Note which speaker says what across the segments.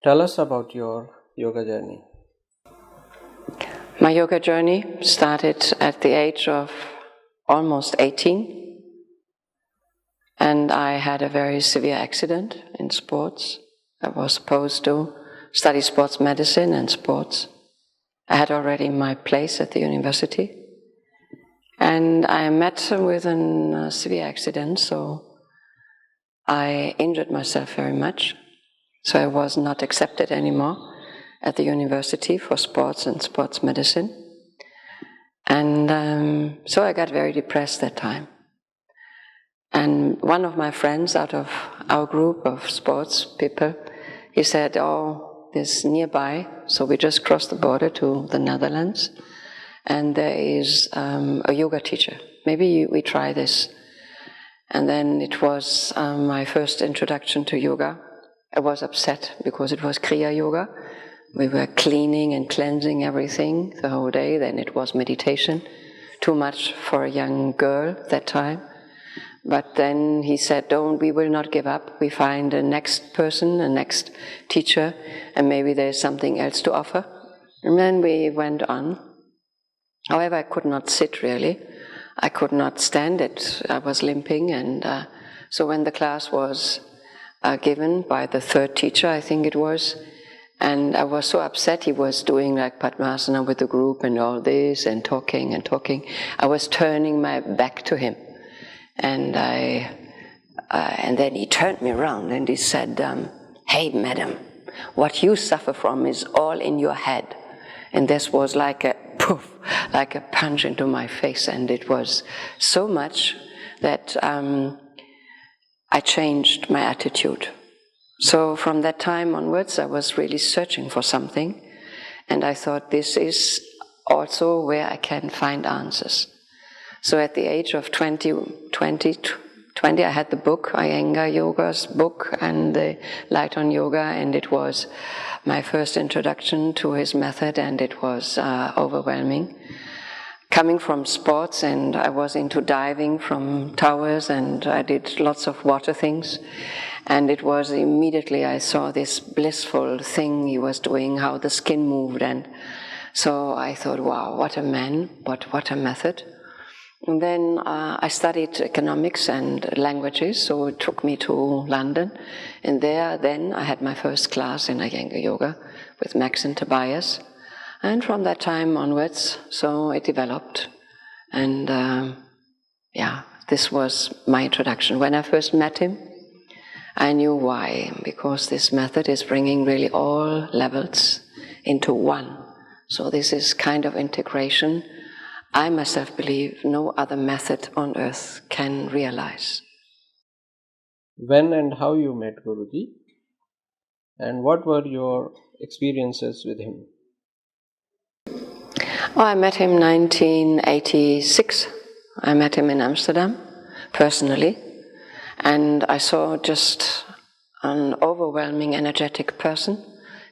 Speaker 1: Tell us about your yoga journey.
Speaker 2: My yoga journey started at the age of almost 18, and I had a very severe accident in sports. I was supposed to study sports medicine and sports. I had already my place at the university, and I met with a severe accident, so I injured myself very much. So I was not accepted anymore at the university for sports and sports medicine. And so I got very depressed that time. And one of my friends out of our group of sports people, he said, oh, this nearby, so we just crossed the border to the Netherlands, and there is a yoga teacher. Maybe we try this. And then it was my first introduction to yoga. I was upset because it was Kriya Yoga. We were cleaning and cleansing everything the whole day. Then it was meditation. Too much for a young girl that time. But then he said, we will not give up. We find a next person, a next teacher, and maybe there's something else to offer. And then we went on. However, I could not sit really. I could not stand it. I was limping, and so when the class was given by the third teacher, I think it was, and I was so upset. He was doing like Padmasana with the group and all this, and talking and talking. I was turning my back to him, and and then he turned me around and he said, "Hey, madam, what you suffer from is all in your head." And this was like a poof, like a punch into my face, and it was so much that I changed my attitude. So from that time onwards, I was really searching for something, and I thought this is also where I can find answers. So at the age of 20, I had the book, Iyengar Yoga's book, and the LightOnYoga, and it was my first introduction to his method, and it was overwhelming. Coming from sports, and I was into diving from towers, and I did lots of water things, and it was immediately I saw this blissful thing he was doing, how the skin moved, and so I thought, wow, what a man, what a method. And then I studied economics and languages, so it took me to London, and then I had my first class in Iyengar Yoga with Max and Tobias. And from that time onwards, so it developed. And this was my introduction. When I first met him, I knew why, because this method is bringing really all levels into one. So this is kind of integration I myself believe no other method on earth can realize.
Speaker 1: When and how you met Guruji, and what were your experiences with him?
Speaker 2: I met him in 1986. I met him in Amsterdam, personally, and I saw just an overwhelming energetic person,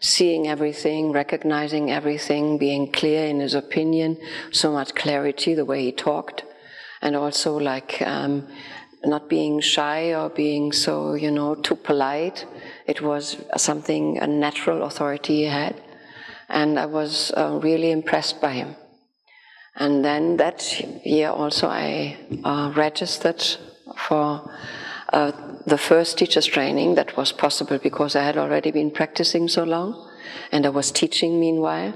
Speaker 2: seeing everything, recognizing everything, being clear in his opinion, so much clarity, the way he talked, and also like not being shy or being so, too polite. It was something, a natural authority he had. And I was really impressed by him. And then that year also I registered for the first teacher's training that was possible because I had already been practicing so long and I was teaching meanwhile.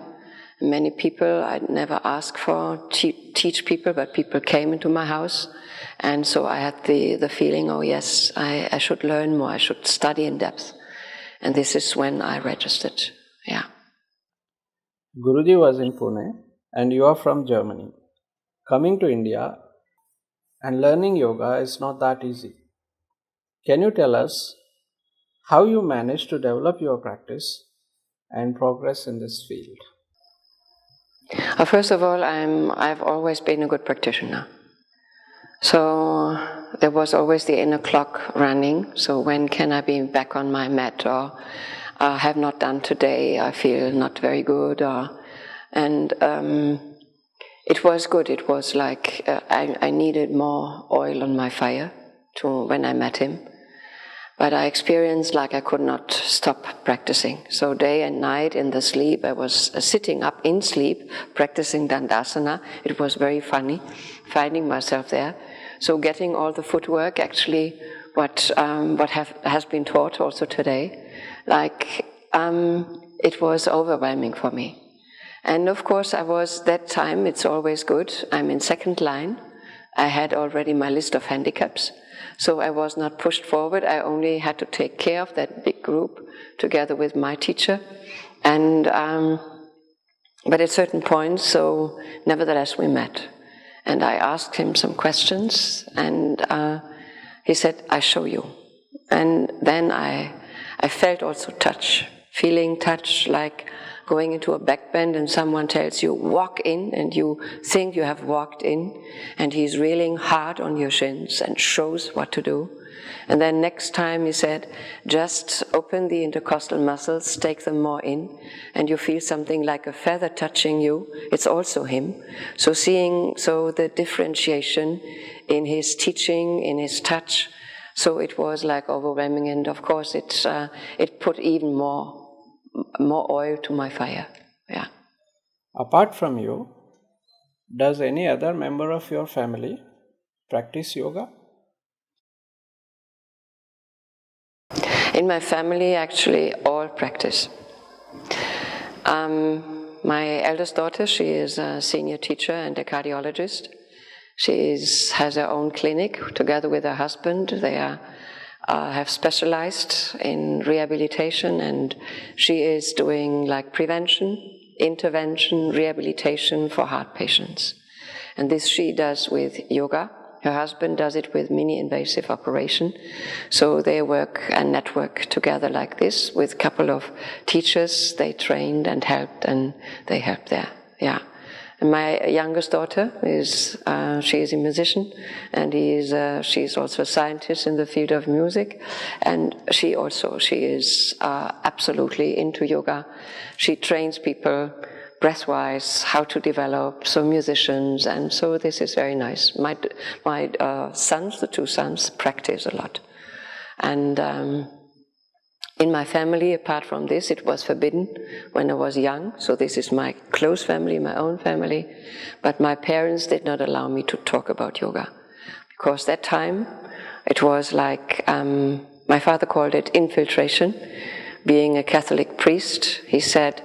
Speaker 2: Many people, I'd never asked for teach people, but people came into my house. And so I had the feeling, oh yes, I should learn more, I should study in depth. And this is when I registered, yeah.
Speaker 1: Guruji was in Pune and you are from Germany. Coming to India and learning yoga is not that easy. Can you tell us how you managed to develop your practice and progress in this field?
Speaker 2: First of all, I've always been a good practitioner. So there was always the inner clock running. So when can I be back on my mat? Or I have not done today, I feel not very good. And it was good. It was like I needed more oil on my fire when I met him. But I experienced like I could not stop practicing. So day and night in the sleep, I was sitting up in sleep, practicing dandasana. It was very funny, finding myself there. So getting all the footwork, actually, what has been taught also today, it was overwhelming for me. And of course, I was, that time, it's always good, I'm in second line. I had already my list of handicaps. So I was not pushed forward. I only had to take care of that big group together with my teacher. And but at certain points, so nevertheless we met. And I asked him some questions, and he said, "I show you." And then I felt also feeling touch, like going into a backbend and someone tells you, walk in, and you think you have walked in, and he's reeling hard on your shins and shows what to do. And then next time he said, just open the intercostal muscles, take them more in, and you feel something like a feather touching you. It's also him. So the differentiation in his teaching, in his touch, so it was like overwhelming, and of course it put even more oil to my fire. Yeah.
Speaker 1: Apart from you, does any other member of your family practice yoga?
Speaker 2: In my family, actually, all practice. My eldest daughter, she is a senior teacher and a cardiologist. She has her own clinic together with her husband. They have specialized in rehabilitation, and she is doing like prevention, intervention, rehabilitation for heart patients. And this she does with yoga. Her husband does it with mini-invasive operation. So they work and network together like this with a couple of teachers they trained and helped, and they help there. Yeah. And my youngest daughter she is a musician, and she's also a scientist in the field of music, and she is absolutely into yoga. She trains people breath-wise, how to develop, so musicians, and so this is very nice. My sons, the two sons, practice a lot. And in my family, apart from this, it was forbidden when I was young. So this is my close family, my own family. But my parents did not allow me to talk about yoga. Because that time, it was like, my father called it infiltration. Being a Catholic priest, he said,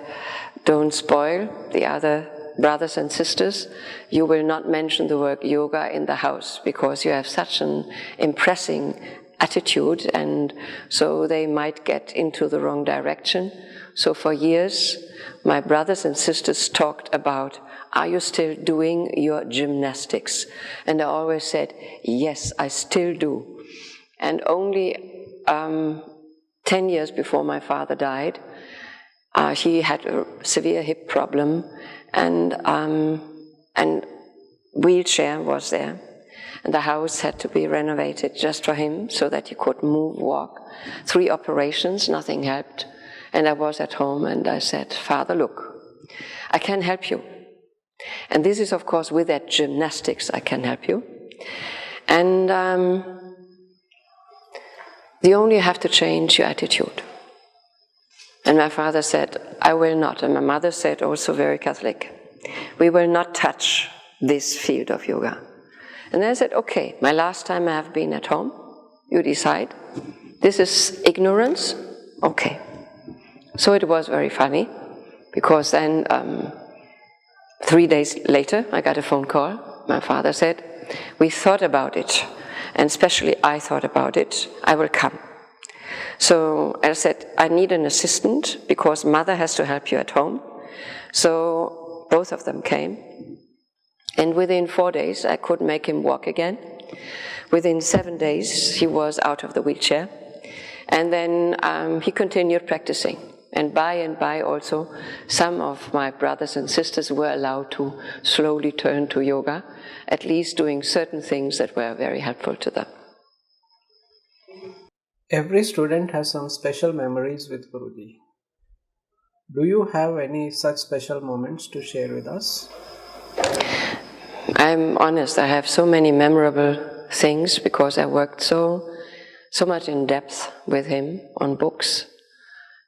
Speaker 2: don't spoil the other brothers and sisters. You will not mention the word yoga in the house because you have such an impressing attitude, and so they might get into the wrong direction. So for years, my brothers and sisters talked about, are you still doing your gymnastics? And I always said, yes, I still do. And only 10 years before my father died, he had a severe hip problem, and wheelchair was there. And the house had to be renovated just for him so that he could move, walk. 3 operations, nothing helped. And I was at home and I said, Father, look, I can help you. And this is, of course, with that gymnastics, I can help you. And you only have to change your attitude. And my father said, I will not. And my mother said, also very Catholic, we will not touch this field of yoga. And I said, okay, my last time I have been at home, you decide. This is ignorance? Okay. So it was very funny, because then 3 days later, I got a phone call. My father said, we thought about it, and especially I thought about it, I will come. So I said, I need an assistant, because mother has to help you at home. So both of them came. And within 4 days, I could make him walk again. Within 7 days, he was out of the wheelchair. And then he continued practicing. And by also, some of my brothers and sisters were allowed to slowly turn to yoga, at least doing certain things that were very helpful to them.
Speaker 1: Every student has some special memories with Guruji. Do you have any such special moments to share with us?
Speaker 2: I'm honest, I have so many memorable things because I worked so so much in depth with him on books.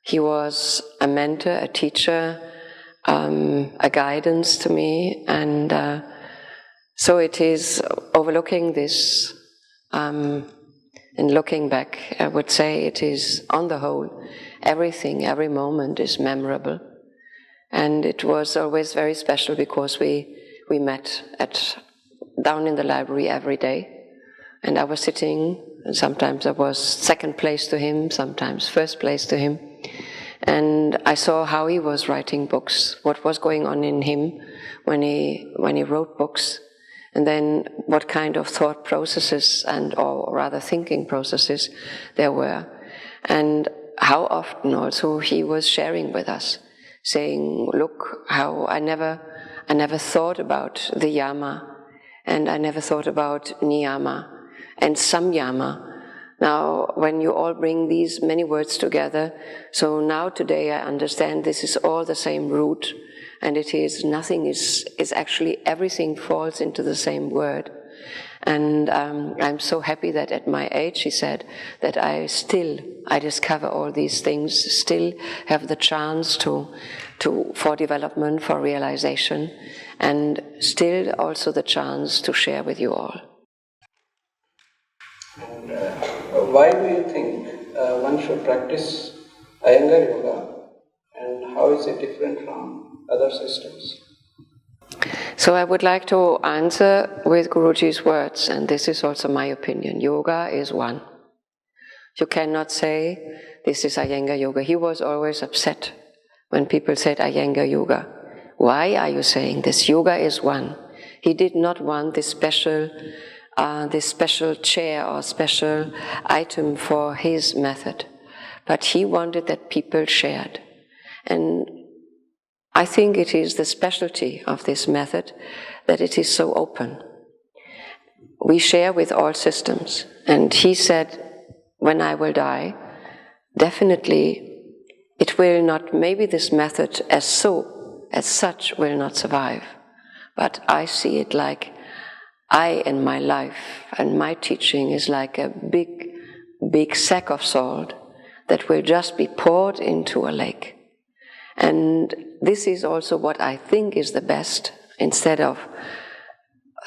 Speaker 2: He was a mentor, a teacher, a guidance to me, and so it is overlooking this and looking back, I would say it is, on the whole, everything, every moment is memorable. And it was always very special because we met down in the library every day. And I was sitting, and sometimes I was second place to him, sometimes first place to him. And I saw how he was writing books, what was going on in him when he wrote books, and then what kind of thought processes or rather thinking processes there were. And how often also he was sharing with us, saying, look, how I never thought about the yama, and I never thought about niyama and samyama. Now, when you all bring these many words together, so now today I understand this is all the same root, and it is, nothing is actually, everything falls into the same word. And I'm so happy that at my age, he said, that I discover all these things, still have the chance for development, for realization, and still also the chance to share with you all.
Speaker 1: And why do you think one should practice Iyengar Yoga, and how is it different from other systems?
Speaker 2: So I would like to answer with Guruji's words, and this is also my opinion. Yoga is one. You cannot say, this is Iyengar Yoga. He was always upset when people said Iyengar Yoga. Why are you saying this? Yoga is one. He did not want this special chair or special item for his method, but he wanted that people shared. And I think it is the specialty of this method that it is so open. We share with all systems. And he said, when I will die, definitely it will not, maybe this method as such will not survive. But I see it like I and my life and my teaching is like a big sack of salt that will just be poured into a lake. And this is also what I think is the best, instead of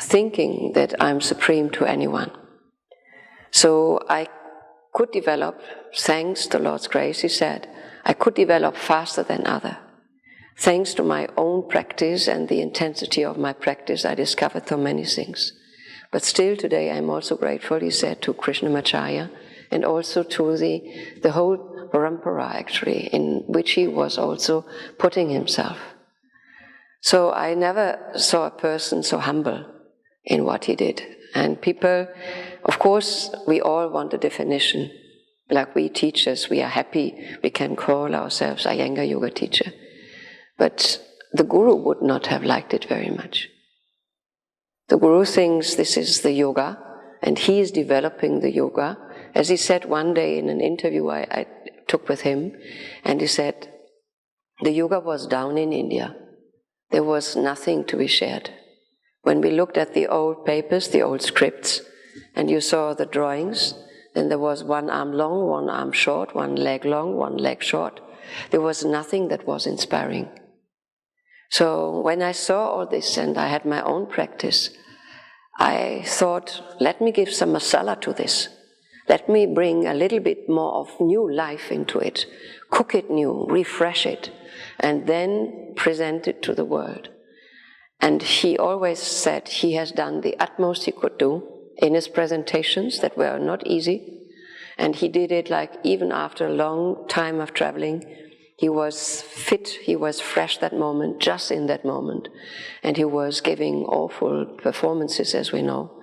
Speaker 2: thinking that I'm supreme to anyone. So I could develop, thanks to Lord's grace, he said, I could develop faster than other. Thanks to my own practice and the intensity of my practice, I discovered so many things. But still today I'm also grateful, he said, to Krishnamacharya, and also to the whole parampara, actually, in which he was also putting himself. So I never saw a person so humble in what he did. And people, of course, we all want a definition. Like we teachers, we are happy we can call ourselves Iyengar Yoga teacher. But the Guru would not have liked it very much. The Guru thinks this is the yoga, and he is developing the yoga. As he said one day in an interview I took with him, and he said, the yoga was down in India. There was nothing to be shared. When we looked at the old papers, the old scripts, and you saw the drawings, then there was one arm long, one arm short, one leg long, one leg short. There was nothing that was inspiring. So when I saw all this and I had my own practice, I thought, let me give some masala to this. Let me bring a little bit more of new life into it, cook it new, refresh it, and then present it to the world. And he always said he has done the utmost he could do in his presentations that were not easy. And he did it like even after a long time of traveling. He was fit, he was fresh that moment, just in that moment. And he was giving awful performances, as we know.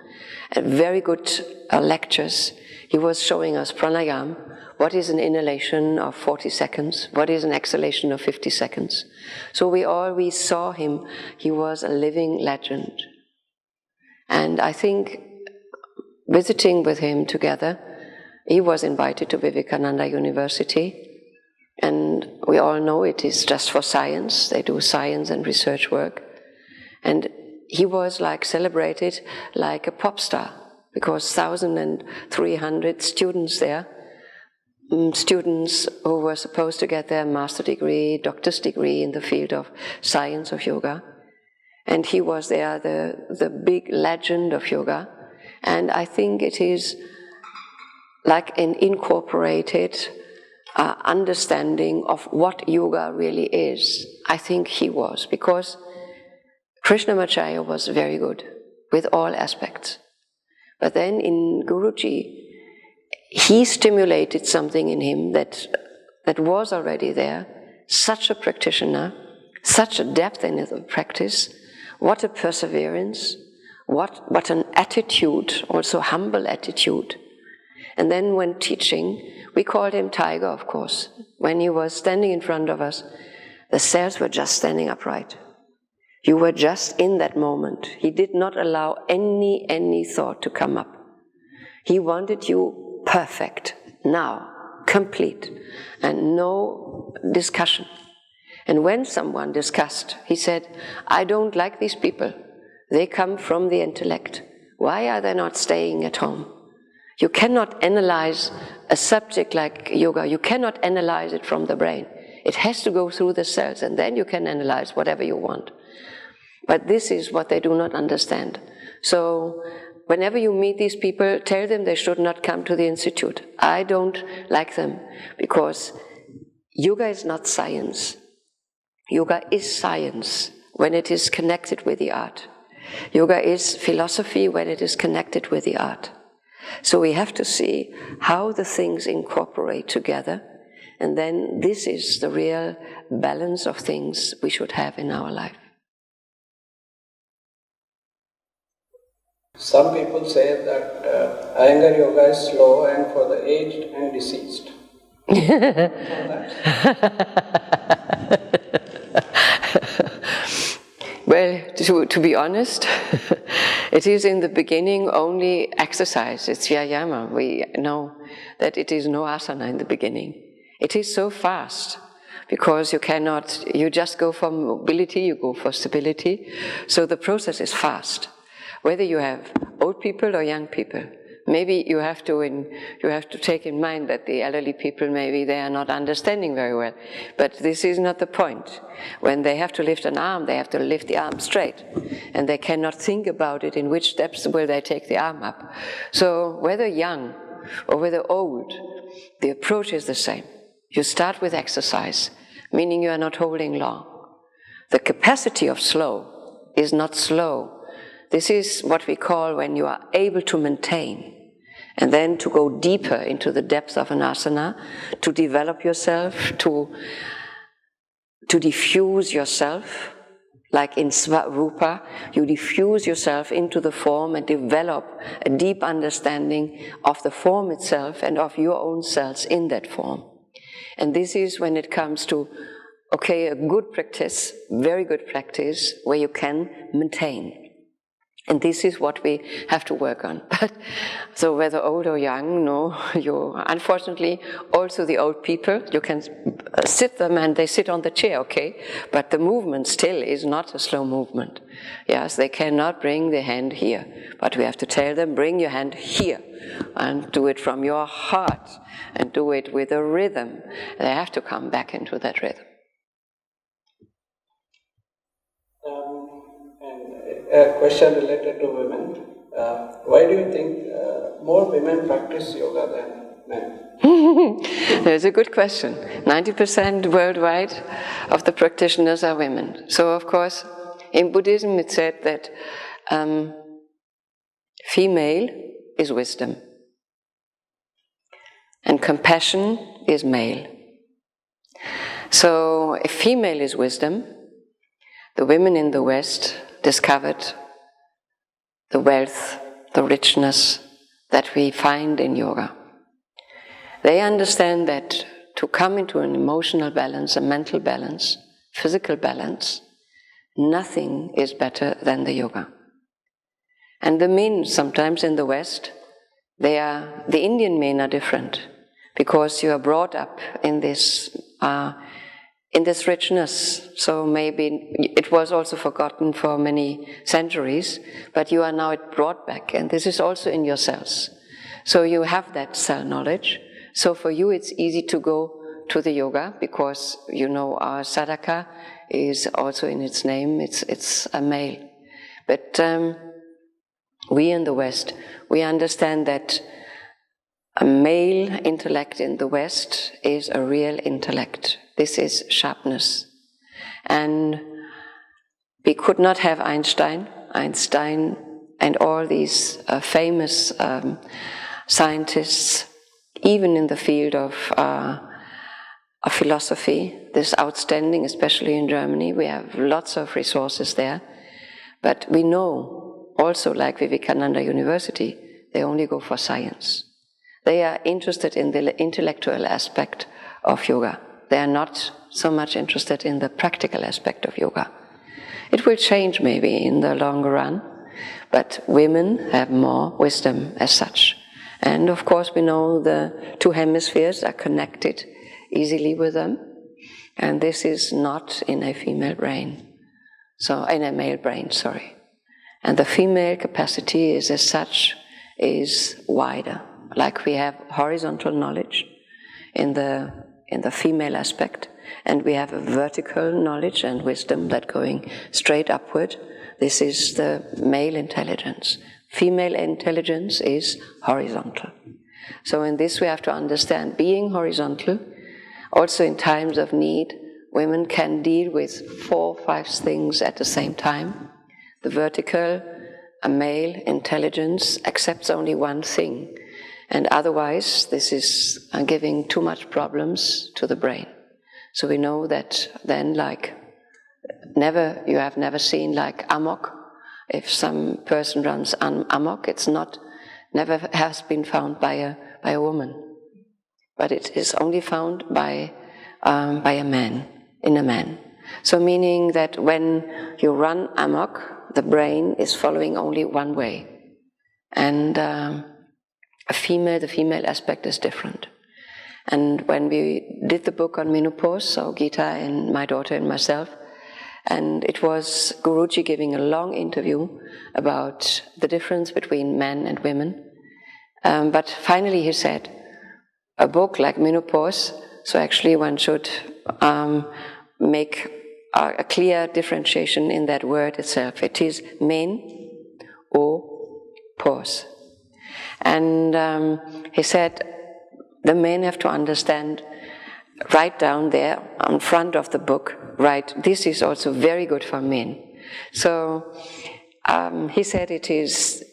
Speaker 2: And very good lectures. He was showing us pranayam, what is an inhalation of 40 seconds, what is an exhalation of 50 seconds. So we saw him, he was a living legend. And I think visiting with him together, he was invited to Vivekananda University. And we all know it is just for science. They do science and research work. And he was like celebrated like a pop star. because 1,300 students there, students who were supposed to get their master degree, doctor's degree in the field of science of yoga. And he was there, the big legend of yoga. And I think it is like an incorporated understanding of what yoga really is. I think he was, because Krishnamacharya was very good with all aspects. But then in Guruji, he stimulated something in him that was already there, such a practitioner, such a depth in the practice, what a perseverance, what an attitude, also humble attitude. And then when teaching, we called him Tiger, of course. When he was standing in front of us, the cells were just standing upright. You were just in that moment. He did not allow any thought to come up. He wanted you perfect, now, complete, and no discussion. And when someone discussed, he said, I don't like these people. They come from the intellect. Why are they not staying at home? You cannot analyze a subject like yoga. You cannot analyze it from the brain. It has to go through the cells, and then you can analyze whatever you want. But this is what they do not understand. So whenever you meet these people, tell them they should not come to the institute. I don't like them, because yoga is not science. Yoga is science when it is connected with the art. Yoga is philosophy when it is connected with the art. So we have to see how the things incorporate together, and then this is the real balance of things we should have in our life.
Speaker 1: Some people say that Iyengar Yoga is slow and for the aged and deceased.
Speaker 2: Well, to be honest, it is in the beginning only exercise, it's vyayama. We know that it is no asana in the beginning. It is so fast, because you just go for mobility, you go for stability, so the process is fast. Whether you have old people or young people, maybe you have to take in mind that the elderly people, maybe they are not understanding very well. But this is not the point. When they have to lift an arm, they have to lift the arm straight. And they cannot think about it, in which steps will they take the arm up. So whether young or whether old, the approach is the same. You start with exercise, meaning you are not holding long. The capacity of slow is not slow. This is what we call when you are able to maintain, and then to go deeper into the depth of an asana, to develop yourself, to diffuse yourself, like in Svarupa, you diffuse yourself into the form and develop a deep understanding of the form itself and of your own cells in that form. And this is when it comes to, a good practice, very good practice, where you can maintain. And this is what we have to work on. So whether old or young, no, unfortunately, also the old people, you can sit them and they sit on the chair, okay? But the movement still is not a slow movement. Yes, they cannot bring the hand here. But we have to tell them, bring your hand here. And do it from your heart. And do it with a rhythm. They have to come back into that rhythm.
Speaker 1: A question related to women. Why do you think more women practice yoga than men?
Speaker 2: That's a good question. 90% worldwide of the practitioners are women. So of course, in Buddhism it's said that female is wisdom and compassion is male. So if female is wisdom, the women in the West discovered the wealth, the richness that we find in yoga. They understand that to come into an emotional balance, a mental balance, physical balance, nothing is better than the yoga. And the men, sometimes in the West, the Indian men are different, because you are brought up in this in this richness. So maybe it was also forgotten for many centuries, but you are now brought back, and this is also in your cells. So you have that cell knowledge. So for you it's easy to go to the yoga, because you know our sadhaka is also in its name, it's a male. But we in the West, we understand that a male intellect in the West is a real intellect. This is sharpness. And we could not have Einstein and all these famous scientists, even in the field of philosophy, this outstanding, especially in Germany. We have lots of resources there. But we know also, like Vivekananda University, they only go for science. They are interested in the intellectual aspect of yoga. They are not so much interested in the practical aspect of yoga. It will change maybe in the longer run, but women have more wisdom as such. And of course we know the two hemispheres are connected easily with them, and this is not in a female brain. So, in a male brain, sorry. And the female capacity is as such, is wider. Like we have horizontal knowledge in the female aspect, and we have a vertical knowledge and wisdom that going straight upward. This is the male intelligence. Female intelligence is horizontal. So in this we have to understand, being horizontal, also in times of need, women can deal with 4 or 5 things at the same time. The vertical, a male intelligence accepts only one thing, and otherwise this is giving too much problems to the brain. So we know that then, like, you have never seen like amok. If some person runs amok, it's never has been found by a woman, but it is only found by a man, in a man. So meaning that when you run amok, the brain is following only one way, and the female aspect is different. And when we did the book on menopause, so Gita and my daughter and myself, and it was Guruji giving a long interview about the difference between men and women. But finally he said, a book like menopause, so actually one should make a clear differentiation in that word itself. It is men or pause. And he said, the men have to understand, write down there on front of the book, write, this is also very good for men. So he said it is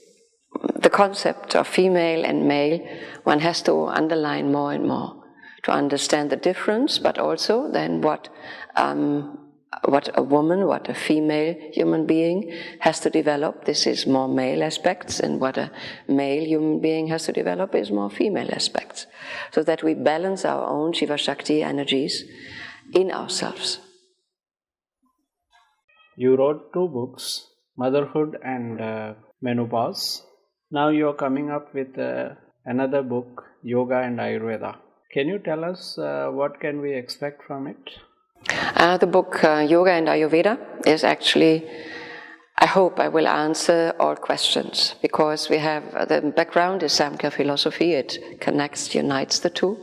Speaker 2: the concept of female and male, one has to underline more and more to understand the difference, but also then what a woman, what a female human being has to develop. This is more male aspects, and what a male human being has to develop is more female aspects, so that we balance our own Shiva Shakti energies in ourselves.
Speaker 1: You wrote 2 books, Motherhood and Menopause. Now you are coming up with another book, Yoga and Ayurveda. Can you tell us what can we expect from it?
Speaker 2: The book Yoga and Ayurveda is actually, I hope I will answer all questions, because we have, the background is Samkhya philosophy, it connects, unites the two.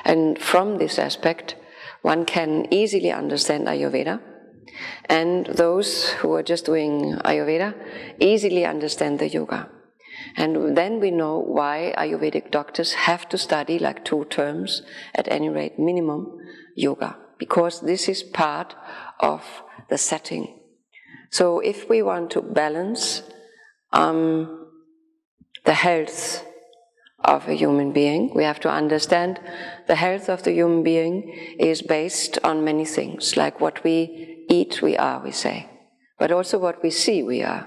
Speaker 2: And from this aspect, one can easily understand Ayurveda. And those who are just doing Ayurveda easily understand the yoga. And then we know why Ayurvedic doctors have to study like 2 terms, at any rate minimum, yoga. Because this is part of the setting. So if we want to balance the health of a human being, we have to understand the health of the human being is based on many things, like what we eat, we are, we say, but also what we see, we are.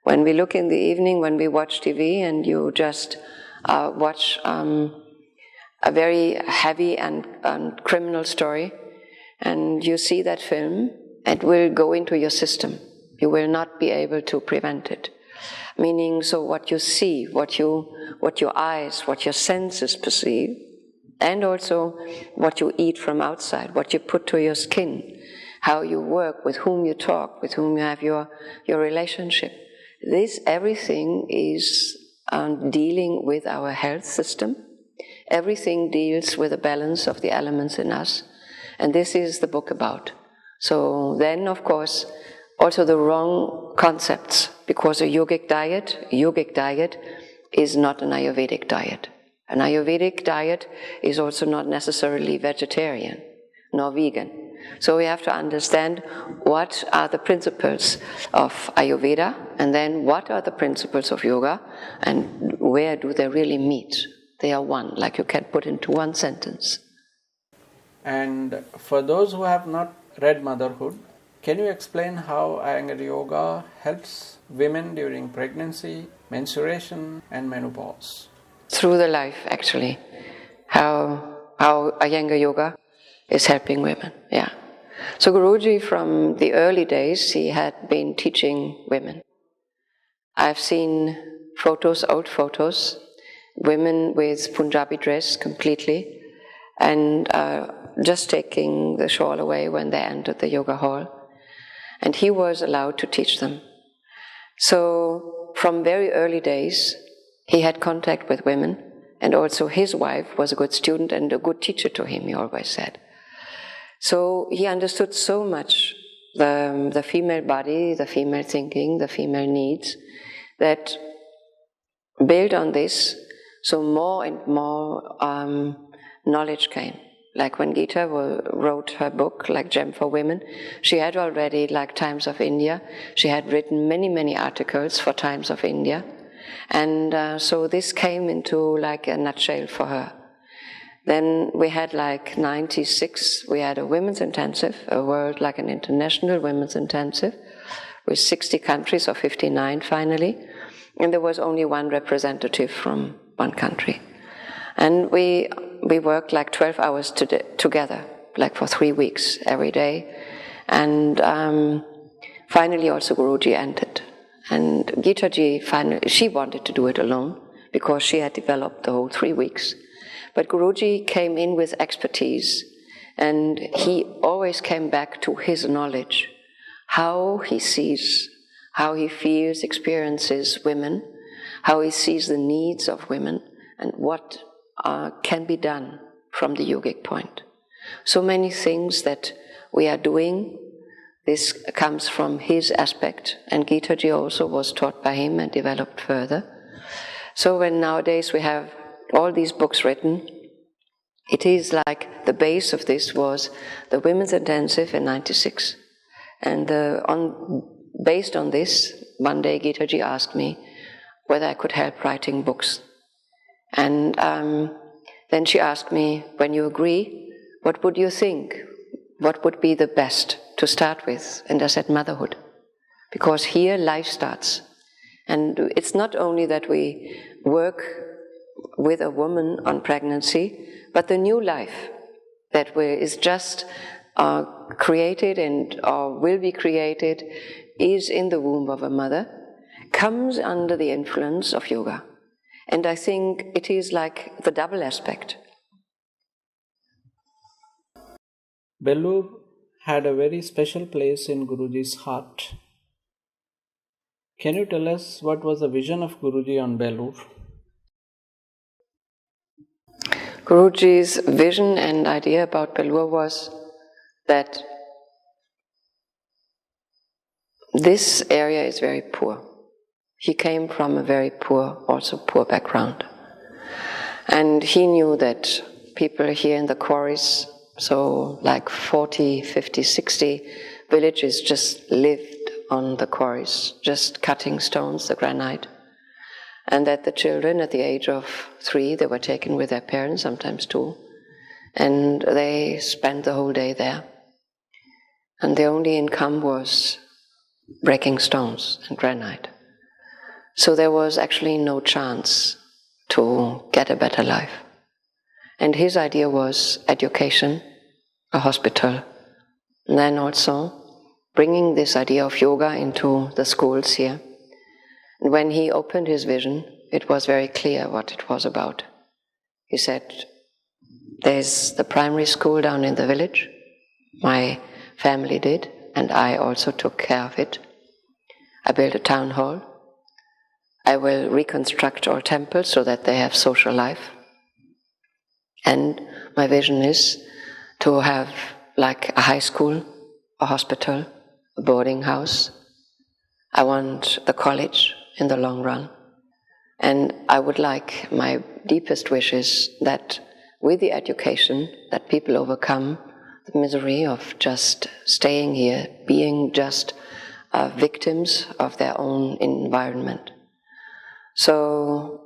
Speaker 2: When we look in the evening, when we watch TV, and you just watch a very heavy and criminal story, and you see that film, it will go into your system. You will not be able to prevent it. Meaning, so what you see, what your eyes, what your senses perceive, And also what you eat from outside, what you put to your skin, how you work, with whom you talk, with whom you have your relationship. This everything is dealing with our health system. Everything deals with the balance of the elements in us. And this is the book about. So then, of course, also the wrong concepts, because a yogic diet is not an Ayurvedic diet. An Ayurvedic diet is also not necessarily vegetarian nor vegan. So we have to understand what are the principles of Ayurveda, and then what are the principles of yoga, and where do they really meet. They are one, like you can put into one sentence.
Speaker 1: And for those who have not read Motherhood, can you explain how Iyengar Yoga helps women during pregnancy, menstruation and menopause?
Speaker 2: Through the life, actually, how Iyengar Yoga is helping women, yeah. So Guruji, from the early days, he had been teaching women. I've seen photos, old photos, women with Punjabi dress completely, and just taking the shawl away when they entered the yoga hall. And he was allowed to teach them. So from very early days, he had contact with women, and also his wife was a good student and a good teacher to him, he always said. So he understood so much the female body, the female thinking, the female needs, that built on this, so more and more knowledge came. Like when Gita wrote her book, like Gem for Women, she had already, like Times of India, she had written many, many articles for Times of India. And so this came into like a nutshell for her. Then we had like 96, we had a women's intensive, a world, like an international women's intensive, with 60 countries, or 59 finally. And there was only one representative from one country. And we worked like 12 hours together, like for 3 weeks every day. And finally also Guruji entered. And Gita-ji finally, she wanted to do it alone because she had developed the whole 3 weeks. But Guruji came in with expertise, and he always came back to his knowledge, how he sees, how he feels, experiences women, how he sees the needs of women, and what can be done from the yogic point. So many things that we are doing, this comes from his aspect, and Gita-ji also was taught by him and developed further. So when nowadays we have all these books written, it is like the base of this was the Women's Intensive in 96. And based on this, one day Gita-ji asked me whether I could help writing books. And then she asked me, when you agree, what would you think? What would be the best to start with? And I said, motherhood. Because here life starts. And it's not only that we work with a woman on pregnancy, but the new life that is just created and will be created is in the womb of a mother, comes under the influence of yoga. And I think it is like the double aspect.
Speaker 1: Bellur had a very special place in Guruji's heart. Can you tell us what was the vision of Guruji on Bellur?
Speaker 2: Guruji's vision and idea about Bellur was that this area is very poor. He came from a very poor background. And he knew that people here in the quarries, so like 40, 50, 60 villages just lived on the quarries, just cutting stones, the granite. And that the children at the age of 3, they were taken with their parents, sometimes 2, and they spent the whole day there. And the only income was breaking stones and granite. So there was actually no chance to get a better life. And his idea was education, a hospital, and then also bringing this idea of yoga into the schools here. And when he opened his vision, it was very clear what it was about. He said, There's the primary school down in the village. My family did, and I also took care of it. I built a town hall. I will reconstruct all temples so that they have social life. And my vision is to have like a high school, a hospital, a boarding house. I want the college in the long run. And I would like, my deepest wish is that with the education, that people overcome the misery of just staying here, being just victims of their own environment. So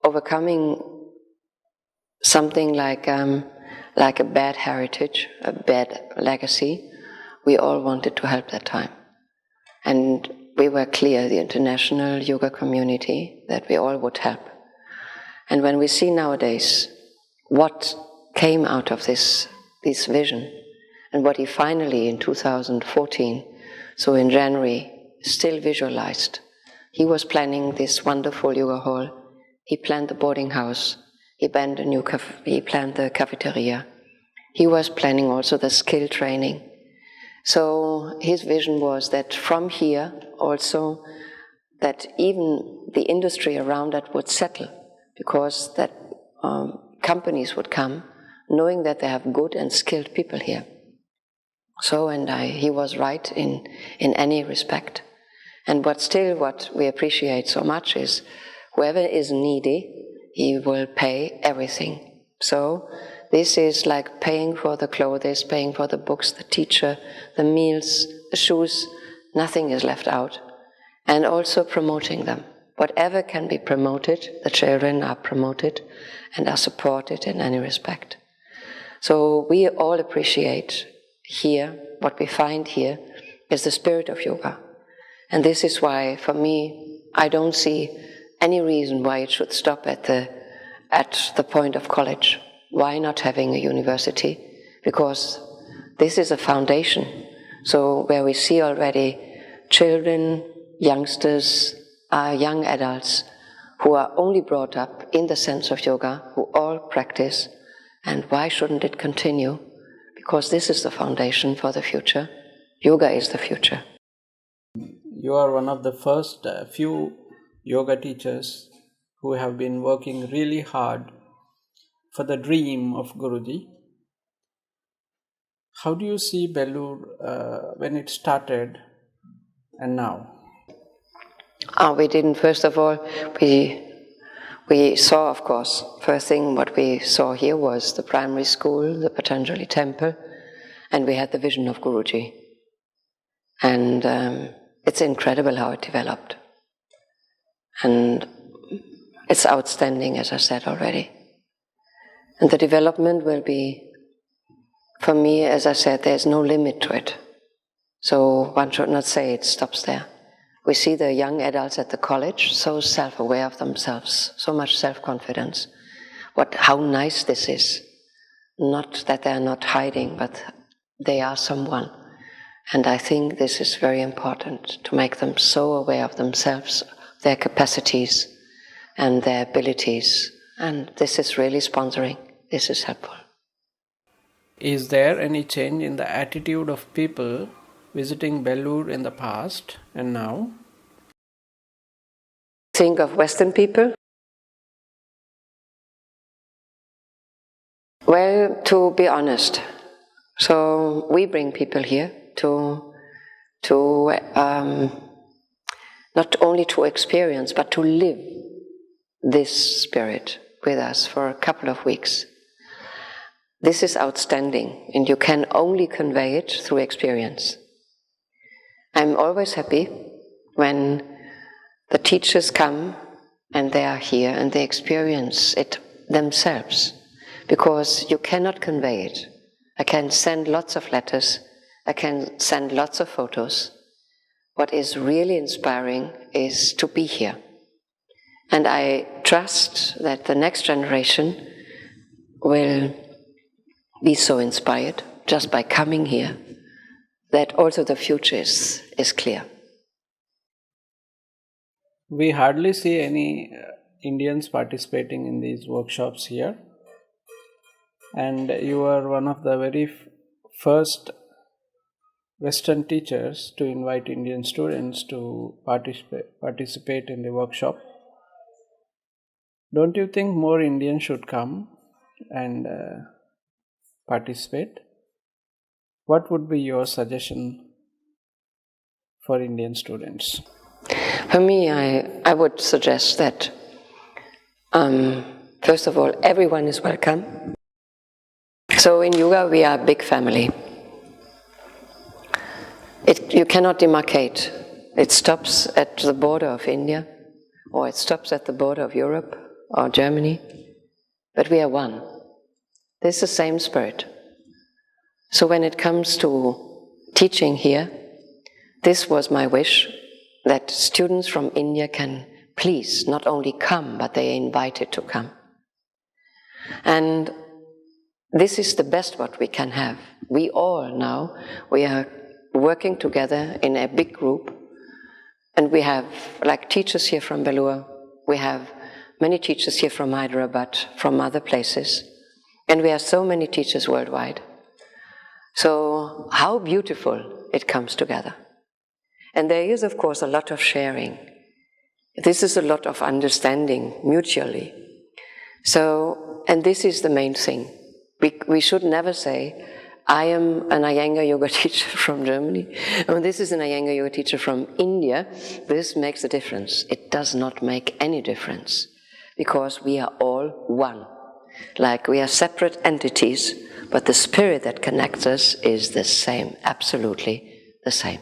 Speaker 2: overcoming something like a bad heritage, a bad legacy, we all wanted to help that time. And we were clear, the international yoga community, that we all would help. And when we see nowadays what came out of this vision, and what he finally in 2014, so in January, still visualized. He was planning this wonderful yoga hall. He planned the boarding house. He planned the cafeteria. He was planning also the skill training. So his vision was that from here also, that even the industry around that would settle, because that companies would come knowing that they have good and skilled people here. So, he was right in any respect. And what we appreciate so much is whoever is needy, he will pay everything. So this is like paying for the clothes, paying for the books, the teacher, the meals, the shoes, nothing is left out. And also promoting them. Whatever can be promoted, the children are promoted and are supported in any respect. So we all appreciate here, what we find here is the spirit of yoga. And this is why, for me, I don't see any reason why it should stop at the point of college. Why not having a university? Because this is a foundation. So where we see already children, youngsters, young adults who are only brought up in the sense of yoga, who all practice. And why shouldn't it continue? Because this is the foundation for the future. Yoga is the future.
Speaker 1: You are one of the first few yoga teachers who have been working really hard for the dream of Guruji. How do you see Bellur when it started and now?
Speaker 2: We didn't, first of all, we saw, of course, first thing what we saw here was the primary school, the Patanjali temple, and we had the Vision of Guruji. And it's incredible how it developed. And it's outstanding, as I said already. And the development will be, for me, as I said, there's no limit to it. So one should not say it stops there. We see the young adults at the college so self-aware of themselves, so much self-confidence. How nice this is. Not that they're not hiding, but they are someone. And I think this is very important, to make them so aware of themselves, their capacities and their abilities. And this is really sponsoring. This is helpful.
Speaker 1: Is there any change in the attitude of people visiting Bellur in the past and now?
Speaker 2: Think of Western people? Well, to be honest, so we bring people here to not only to experience, but to live this spirit with us for a couple of weeks. This is outstanding, and you can only convey it through experience. I'm always happy when the teachers come and they are here and they experience it themselves, because you cannot convey it. I can send lots of letters, I can send lots of photos. What is really inspiring is to be here. And I trust that the next generation will be so inspired just by coming here, that also the future is clear.
Speaker 1: We hardly see any Indians participating in these workshops here. and you are one of the very first Western teachers to invite Indian students to participate in the workshop. Don't you think more Indians should come and participate? What would be your suggestion for Indian students?
Speaker 2: For me, I would suggest that, first of all, everyone is welcome. So in yoga, we are a big family. You cannot demarcate. It stops at the border of India, or it stops at the border of Europe or Germany, but we are one. This is the same spirit. So when it comes to teaching here, this was my wish, that students from India can please not only come, but they are invited to come. And this is the best what we can have. We all now, we are working together in a big group, and we have like teachers here from Bellur, we have many teachers here from Hyderabad, from other places, and we have so many teachers worldwide. So how beautiful it comes together. And there is, of course, a lot of sharing. This is a lot of understanding mutually. So, and this is the main thing. We should never say, I am an Iyengar Yoga teacher from Germany, and this is an Iyengar Yoga teacher from India. This makes a difference. It does not make any difference, because we are all one. Like we are separate entities, but the spirit that connects us is the same, absolutely the same.